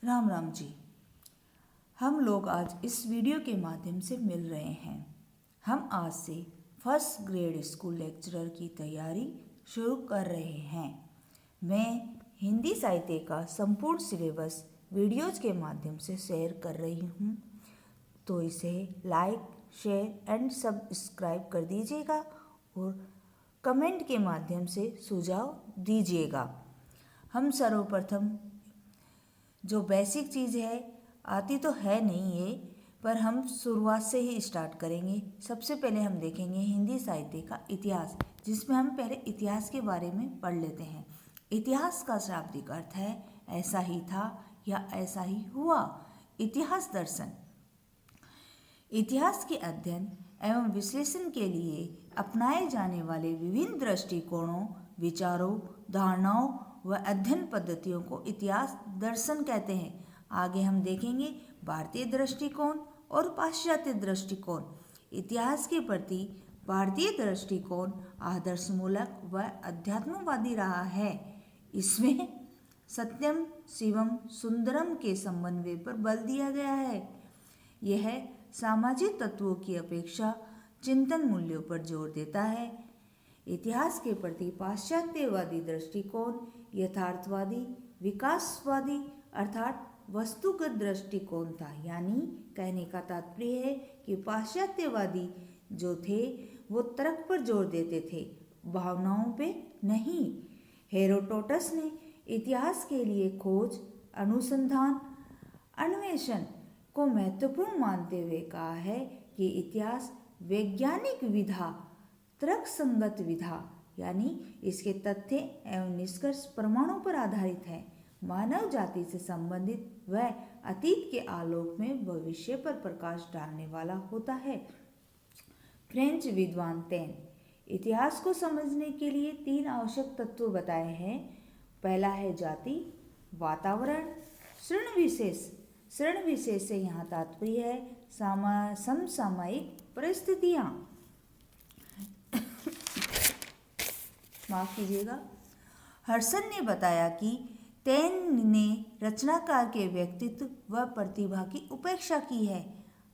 राम राम जी। हम लोग आज इस वीडियो के माध्यम से मिल रहे हैं। हम आज से फर्स्ट ग्रेड स्कूल लेक्चरर की तैयारी शुरू कर रहे हैं। मैं हिंदी साहित्य का संपूर्ण सिलेबस वीडियोज के माध्यम से शेयर कर रही हूँ, तो इसे लाइक, शेयर एंड सब्सक्राइब कर दीजिएगा और कमेंट के माध्यम से सुझाव दीजिएगा। हम सर्वप्रथम जो बेसिक चीज़ है, आती तो है नहीं ये, पर हम शुरुआत से ही स्टार्ट करेंगे। सबसे पहले हम देखेंगे हिंदी साहित्य का इतिहास, जिसमें हम पहले इतिहास के बारे में पढ़ लेते हैं। इतिहास का शाब्दिक अर्थ है ऐसा ही था या ऐसा ही हुआ। इतिहास दर्शन इतिहास के अध्ययन एवं विश्लेषण के लिए अपनाए जाने वाले विभिन्न दृष्टिकोणों, विचारों, धारणाओं व अध्ययन पद्धतियों को इतिहास दर्शन कहते हैं। आगे हम देखेंगे भारतीय दृष्टिकोण और पाश्चात्य दृष्टिकोण। इतिहास के प्रति भारतीय दृष्टिकोण आदर्शमूलक व अध्यात्मवादी रहा है। इसमें सत्यम, शिवम, सुंदरम के समन्वय पर बल दिया गया है। यह सामाजिक तत्वों की अपेक्षा चिंतन मूल्यों पर जोर देता है। इतिहास के प्रति पाश्चात्यवादी दृष्टिकोण यथार्थवादी, विकासवादी अर्थात वस्तुगत दृष्टिकोण था। यानी कहने का तात्पर्य है कि पाश्चात्यवादी जो थे वो तर्क पर जोर देते थे, भावनाओं पे नहीं। हेरोडोटस ने इतिहास के लिए खोज, अनुसंधान, अन्वेषण को महत्वपूर्ण मानते हुए कहा है कि इतिहास वैज्ञानिक विधा, तर्कसंगत विधा, यानी इसके तथ्य एवं निष्कर्ष प्रमाणों पर आधारित है। मानव जाति से संबंधित व अतीत के आलोक में भविष्य पर प्रकाश डालने वाला होता है। फ्रेंच विद्वान तैन इतिहास को समझने के लिए 3 आवश्यक तत्व बताए हैं। पहला है जाति, वातावरण, क्षण विशेष। क्षण विशेष से यहाँ तात्पर्य है समसामयिक परिस्थितियाँ। माफ कीजिएगा। हर्सन ने बताया कि तैन ने रचनाकार के व्यक्तित्व व प्रतिभा की उपेक्षा की है।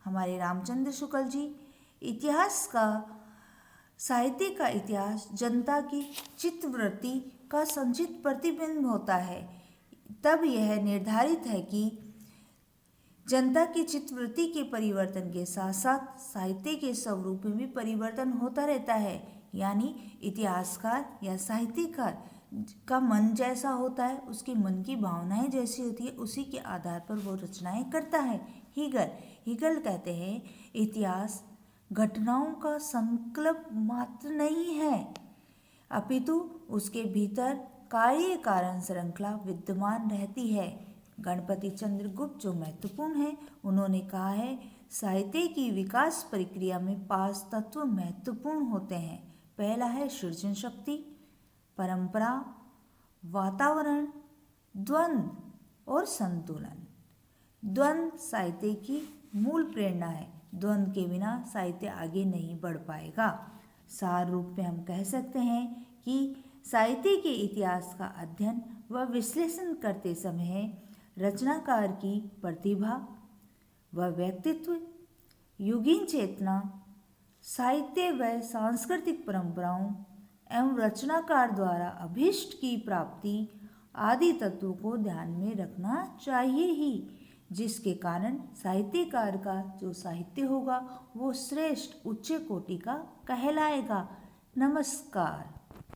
हमारे रामचंद्र शुक्ल जी, इतिहास का साहित्य का इतिहास जनता की चित्तवृत्ति का संचित प्रतिबिंब होता है। तब यह निर्धारित है कि जनता की चित्तवृत्ति के परिवर्तन के साथ साथ साहित्य के स्वरूप में भी परिवर्तन होता रहता है। यानी इतिहासकार या साहित्यकार का मन जैसा होता है, उसके मन की भावनाएं जैसी होती है, उसी के आधार पर वो रचनाएं करता है। हीगल कहते हैं इतिहास घटनाओं का संकल्प मात्र नहीं है, अपितु उसके भीतर कार्य कारण श्रृंखला विद्यमान रहती है। गणपति चंद्र गुप्त जो महत्वपूर्ण है, उन्होंने कहा है साहित्य की विकास प्रक्रिया में 5 तत्व महत्वपूर्ण होते हैं। पहला है सृजन शक्ति, परंपरा, वातावरण, द्वंद्व और संतुलन। द्वंद्व साहित्य की मूल प्रेरणा है। द्वंद्व के बिना साहित्य आगे नहीं बढ़ पाएगा। सार रूप में हम कह सकते हैं कि साहित्य के इतिहास का अध्ययन व विश्लेषण करते समय रचनाकार की प्रतिभा व व्यक्तित्व, युगीन चेतना, साहित्य व सांस्कृतिक परंपराओं एवं रचनाकार द्वारा अभीष्ट की प्राप्ति आदि तत्वों को ध्यान में रखना चाहिए ही, जिसके कारण साहित्यकार का जो साहित्य होगा वो श्रेष्ठ उच्च कोटि का कहलाएगा। नमस्कार।